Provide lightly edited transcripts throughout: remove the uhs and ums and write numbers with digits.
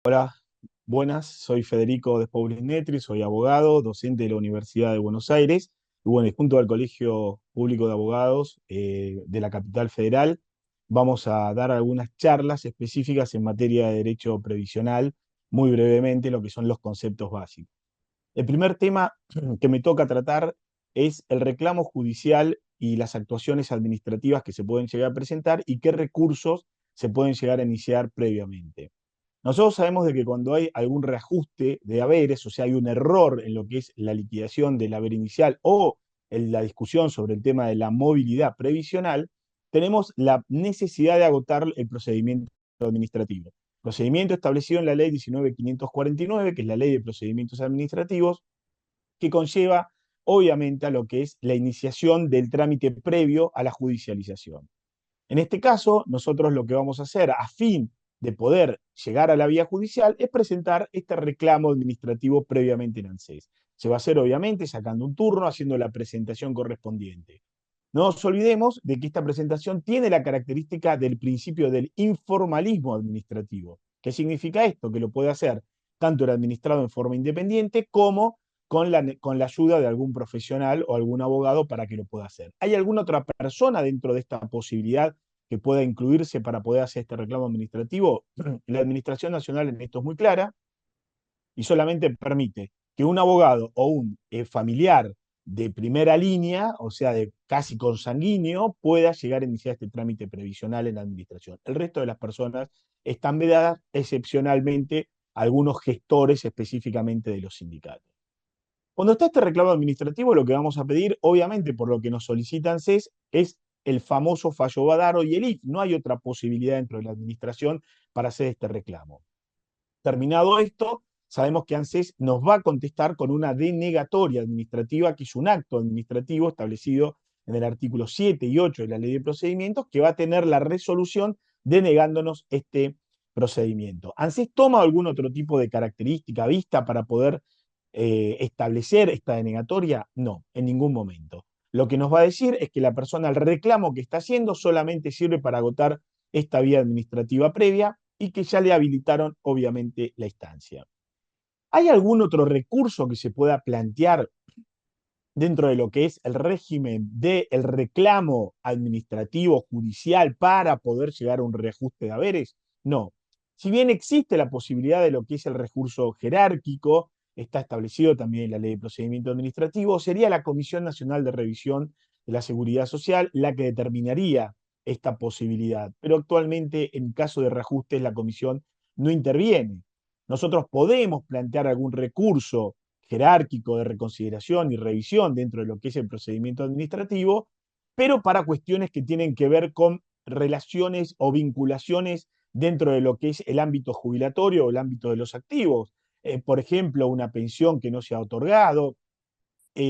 Hola, buenas, soy Federico Despobris Netri, soy abogado, docente de la Universidad de Buenos Aires, y bueno, y junto al Colegio Público de Abogados de la Capital Federal, vamos a dar algunas charlas específicas en materia de derecho previsional, muy brevemente, lo que son los conceptos básicos. El primer tema que me toca tratar es el reclamo judicial y las actuaciones administrativas que se pueden llegar a presentar y qué recursos se pueden llegar a iniciar previamente. Nosotros sabemos de que cuando hay algún reajuste de haberes, o sea, hay un error en lo que es la liquidación del haber inicial o en la discusión sobre el tema de la movilidad previsional, tenemos la necesidad de agotar el procedimiento administrativo. Procedimiento establecido en la ley 19.549, que es la ley de procedimientos administrativos, que conlleva obviamente a lo que es la iniciación del trámite previo a la judicialización. En este caso, nosotros lo que vamos a hacer a fin de poder llegar a la vía judicial es presentar este reclamo administrativo previamente en ANSES. Se va a hacer obviamente sacando un turno, haciendo la presentación correspondiente. No nos olvidemos de que esta presentación tiene la característica del principio del informalismo administrativo. ¿Qué significa esto? Que lo puede hacer tanto el administrado en forma independiente como con la ayuda de algún profesional o algún abogado para que lo pueda hacer. ¿Hay alguna otra persona dentro de esta posibilidad que pueda incluirse para poder hacer este reclamo administrativo? La Administración Nacional en esto es muy clara y solamente permite que un abogado o un familiar de primera línea, o sea, de casi consanguíneo, pueda llegar a iniciar este trámite previsional en la administración. El resto de las personas están vedadas, excepcionalmente algunos gestores específicamente de los sindicatos. Cuando está este reclamo administrativo, lo que vamos a pedir, obviamente por lo que nos solicitan CES, es el famoso fallo Badaro y el IF. No hay otra posibilidad dentro de la administración para hacer este reclamo. Terminado esto, sabemos que ANSES nos va a contestar con una denegatoria administrativa, que es un acto administrativo establecido en el artículo 7 y 8 de la Ley de Procedimientos, que va a tener la resolución denegándonos este procedimiento. ¿ANSES toma algún otro tipo de característica vista para poder establecer esta denegatoria? No, en ningún momento. Lo que nos va a decir es que la persona, el reclamo que está haciendo, solamente sirve para agotar esta vía administrativa previa y que ya le habilitaron, obviamente, la instancia. ¿Hay algún otro recurso que se pueda plantear dentro de lo que es el régimen del reclamo administrativo judicial para poder llegar a un reajuste de haberes? No. Si bien existe la posibilidad de lo que es el recurso jerárquico, está establecido también en la Ley de Procedimiento Administrativo, sería la Comisión Nacional de Revisión de la Seguridad Social la que determinaría esta posibilidad. Pero actualmente, en caso de reajustes, la Comisión no interviene. Nosotros podemos plantear algún recurso jerárquico de reconsideración y revisión dentro de lo que es el procedimiento administrativo, pero para cuestiones que tienen que ver con relaciones o vinculaciones dentro de lo que es el ámbito jubilatorio o el ámbito de los activos. Por ejemplo, una pensión que no se ha otorgado,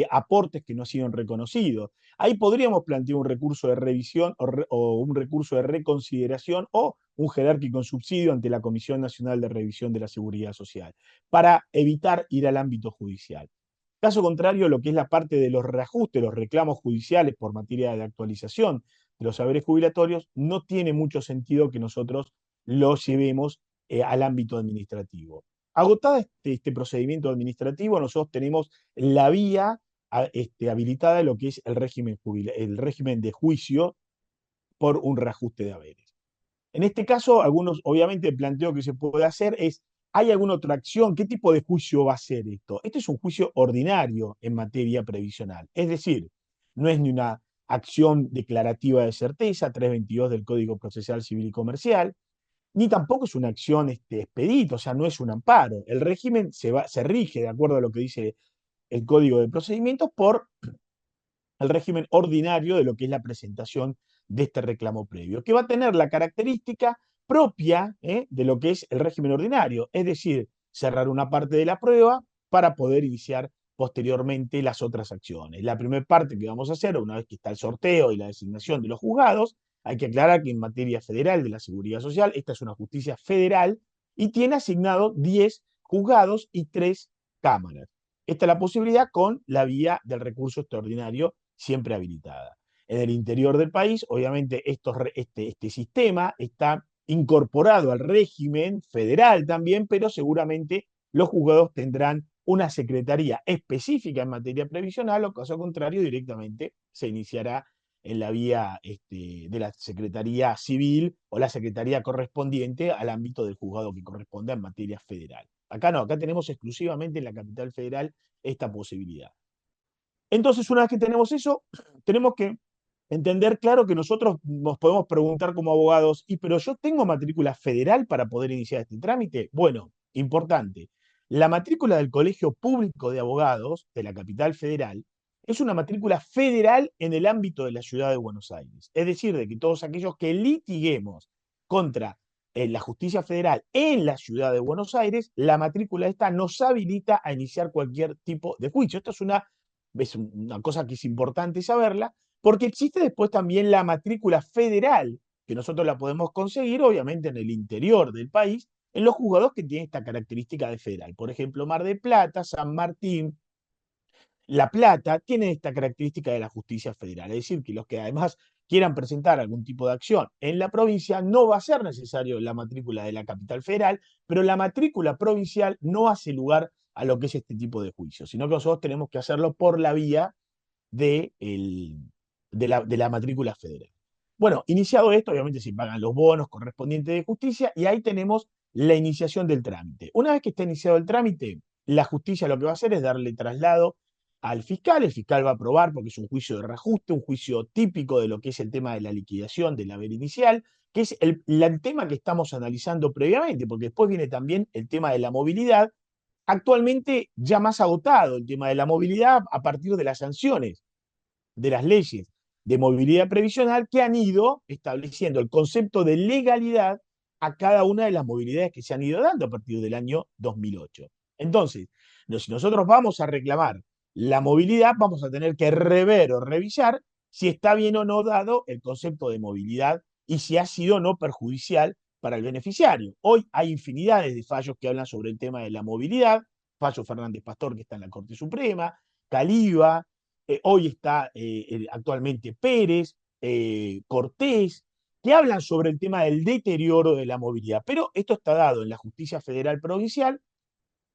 aportes que no han sido reconocidos. Ahí podríamos plantear un recurso de revisión o un recurso de reconsideración o un jerárquico en subsidio ante la Comisión Nacional de Revisión de la Seguridad Social, para evitar ir al ámbito judicial. Caso contrario, lo que es la parte de los reajustes, los reclamos judiciales por materia de actualización de los saberes jubilatorios, no tiene mucho sentido que nosotros los llevemos al ámbito administrativo. Agotado este procedimiento administrativo, nosotros tenemos la vía habilitada de lo que es el régimen de juicio por un reajuste de haberes. En este caso, algunos, obviamente, el planteo que se puede hacer es, ¿hay alguna otra acción? ¿Qué tipo de juicio va a ser esto? Este es un juicio ordinario en materia previsional, es decir, no es ni una acción declarativa de certeza, 322 del Código Procesal Civil y Comercial, ni tampoco es una acción expedita, o sea, no es un amparo. El régimen se rige, de acuerdo a lo que dice el Código de Procedimientos, por el régimen ordinario de lo que es la presentación de este reclamo previo, que va a tener la característica propia de lo que es el régimen ordinario, es decir, cerrar una parte de la prueba para poder iniciar posteriormente las otras acciones. La primera parte que vamos a hacer, una vez que está el sorteo y la designación de los juzgados, hay que aclarar que en materia federal de la seguridad social, esta es una justicia federal y tiene asignado 10 juzgados y 3 cámaras. Esta es la posibilidad con la vía del recurso extraordinario siempre habilitada. En el interior del país, obviamente, este sistema está incorporado al régimen federal también, pero seguramente los juzgados tendrán una secretaría específica en materia previsional, o caso contrario, directamente se iniciará en la vía de la Secretaría Civil o la Secretaría correspondiente al ámbito del juzgado que corresponda en materia federal. Acá no, acá tenemos exclusivamente en la capital federal esta posibilidad. Entonces, una vez que tenemos eso, tenemos que entender claro que nosotros nos podemos preguntar como abogados, ¿y pero yo tengo matrícula federal para poder iniciar este trámite? Bueno, importante. La matrícula del Colegio Público de Abogados de la capital federal es una matrícula federal en el ámbito de la ciudad de Buenos Aires. Es decir, de que todos aquellos que litiguemos contra la justicia federal en la ciudad de Buenos Aires, la matrícula esta nos habilita a iniciar cualquier tipo de juicio. Esto es una cosa que es importante saberla, porque existe después también la matrícula federal, que nosotros la podemos conseguir, obviamente, en el interior del país, en los juzgados que tienen esta característica de federal. Por ejemplo, Mar del Plata, San Martín, La Plata, tienen esta característica de la justicia federal. Es decir, que los que además quieran presentar algún tipo de acción en la provincia, no va a ser necesario la matrícula de la capital federal, pero la matrícula provincial no hace lugar a lo que es este tipo de juicio, sino que nosotros tenemos que hacerlo por la vía de, de la matrícula federal. Bueno, iniciado esto, obviamente se pagan los bonos correspondientes de justicia y ahí tenemos la iniciación del trámite. Una vez que está iniciado el trámite, la justicia lo que va a hacer es darle traslado al fiscal. El fiscal va a aprobar porque es un juicio de reajuste, un juicio típico de lo que es el tema de la liquidación del haber inicial, que es el tema que estamos analizando previamente, porque después viene también el tema de la movilidad, actualmente ya más agotado el tema de la movilidad a partir de las sanciones de las leyes de movilidad previsional que han ido estableciendo el concepto de legalidad a cada una de las movilidades que se han ido dando a partir del año 2008. Entonces, si nosotros vamos a reclamar la movilidad, vamos a tener que rever o revisar si está bien o no dado el concepto de movilidad y si ha sido o no perjudicial para el beneficiario. Hoy hay infinidades de fallos que hablan sobre el tema de la movilidad, fallo Fernández Pastor que está en la Corte Suprema, Caliba, hoy está actualmente Pérez, Cortés, que hablan sobre el tema del deterioro de la movilidad. Pero esto está dado en la justicia federal provincial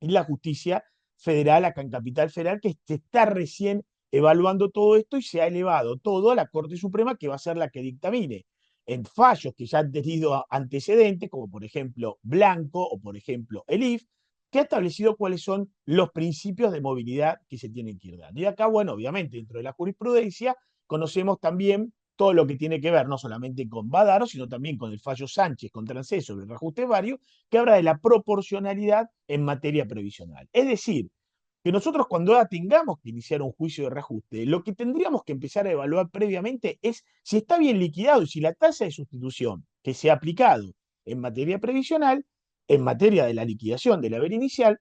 y la justicia federal acá en Capital Federal, que se está recién evaluando todo esto y se ha elevado todo a la Corte Suprema, que va a ser la que dictamine en fallos que ya han tenido antecedentes, como por ejemplo Blanco o por ejemplo el IF, que ha establecido cuáles son los principios de movilidad que se tienen que ir dando. Y acá, bueno, obviamente, dentro de la jurisprudencia, conocemos también todo lo que tiene que ver no solamente con Badaro, sino también con el fallo Sánchez contra ANSES sobre el reajuste vario, que habla de la proporcionalidad en materia previsional. Es decir, que nosotros cuando tengamos que iniciar un juicio de reajuste, lo que tendríamos que empezar a evaluar previamente es si está bien liquidado y si la tasa de sustitución que se ha aplicado en materia previsional, en materia de la liquidación del haber inicial,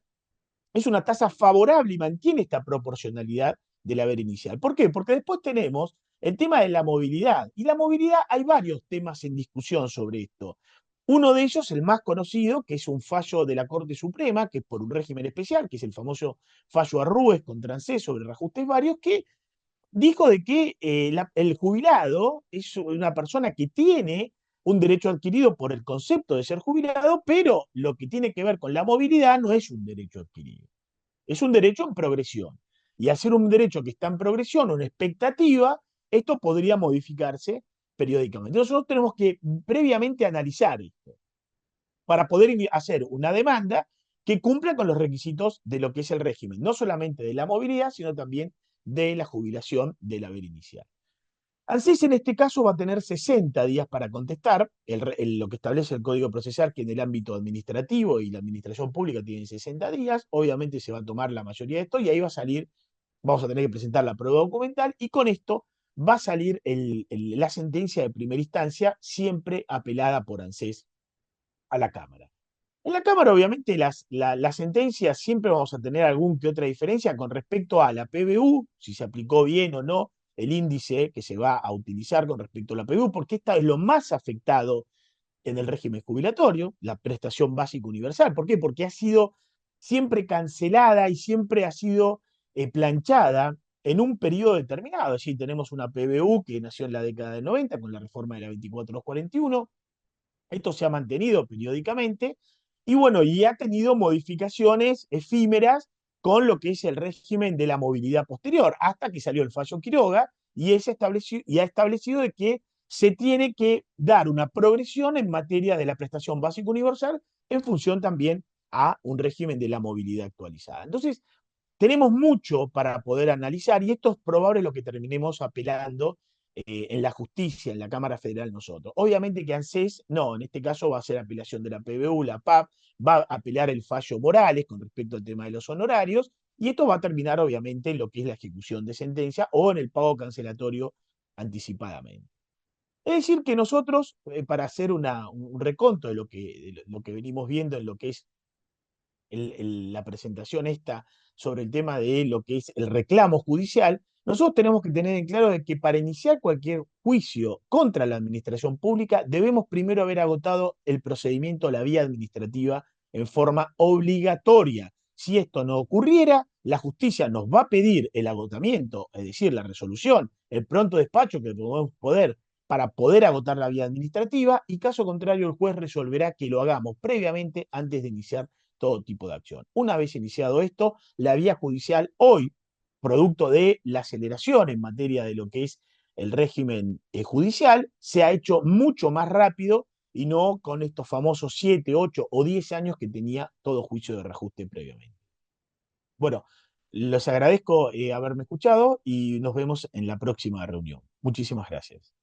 es una tasa favorable y mantiene esta proporcionalidad del haber inicial. ¿Por qué? Porque después tenemos el tema de la movilidad. Y la movilidad, hay varios temas en discusión sobre esto. Uno de ellos, el más conocido, que es un fallo de la Corte Suprema, que es por un régimen especial, que es el famoso fallo Arrúez contra ANSES sobre reajustes varios, que dijo de que el jubilado es una persona que tiene un derecho adquirido por el concepto de ser jubilado, pero lo que tiene que ver con la movilidad no es un derecho adquirido, es un derecho en progresión. Y al ser un derecho que está en progresión o en expectativa, esto podría modificarse periódicamente. Nosotros tenemos que previamente analizar esto para poder hacer una demanda que cumpla con los requisitos de lo que es el régimen, no solamente de la movilidad, sino también de la jubilación del haber inicial. ANSES en este caso va a tener 60 días para contestar, lo que establece el Código Procesal, que en el ámbito administrativo y la administración pública tienen 60 días, obviamente se va a tomar la mayoría de esto y ahí va a salir, vamos a tener que presentar la prueba documental y con esto va a salir la sentencia de primera instancia, siempre apelada por ANSES a la Cámara. En la Cámara, obviamente, las sentencias siempre vamos a tener algún que otra diferencia con respecto a la PBU, si se aplicó bien o no el índice que se va a utilizar con respecto a la PBU, porque esta es lo más afectado en el régimen jubilatorio, la prestación básica universal. ¿Por qué? Porque ha sido siempre cancelada y siempre ha sido planchada en un periodo determinado. Es decir, tenemos una PBU que nació en la década del 90 con la reforma de la 24241, Esto se ha mantenido periódicamente y bueno, y ha tenido modificaciones efímeras con lo que es el régimen de la movilidad posterior, hasta que salió el fallo Quiroga y ha establecido de que se tiene que dar una progresión en materia de la prestación básica universal en función también a un régimen de la movilidad actualizada. Entonces, tenemos mucho para poder analizar y esto es probable lo que terminemos apelando en la justicia, en la Cámara Federal nosotros. Obviamente que ANSES, no, en este caso va a ser apelación de la PBU, la PAP, va a apelar el fallo Morales con respecto al tema de los honorarios y esto va a terminar obviamente en lo que es la ejecución de sentencia o en el pago cancelatorio anticipadamente. Es decir, que nosotros, para hacer un reconto de lo que venimos viendo en lo que es la presentación esta sobre el tema de lo que es el reclamo judicial, nosotros tenemos que tener en claro de que para iniciar cualquier juicio contra la administración pública debemos primero haber agotado el procedimiento, la vía administrativa en forma obligatoria. Si esto no ocurriera, la justicia nos va a pedir el agotamiento, es decir, la resolución, el pronto despacho que podemos poder para poder agotar la vía administrativa y caso contrario el juez resolverá que lo hagamos previamente antes de iniciar todo tipo de acción. Una vez iniciado esto, la vía judicial hoy, producto de la aceleración en materia de lo que es el régimen judicial, se ha hecho mucho más rápido y no con estos famosos 7, 8 o 10 años que tenía todo juicio de reajuste previamente. Bueno, les agradezco haberme escuchado y nos vemos en la próxima reunión. Muchísimas gracias.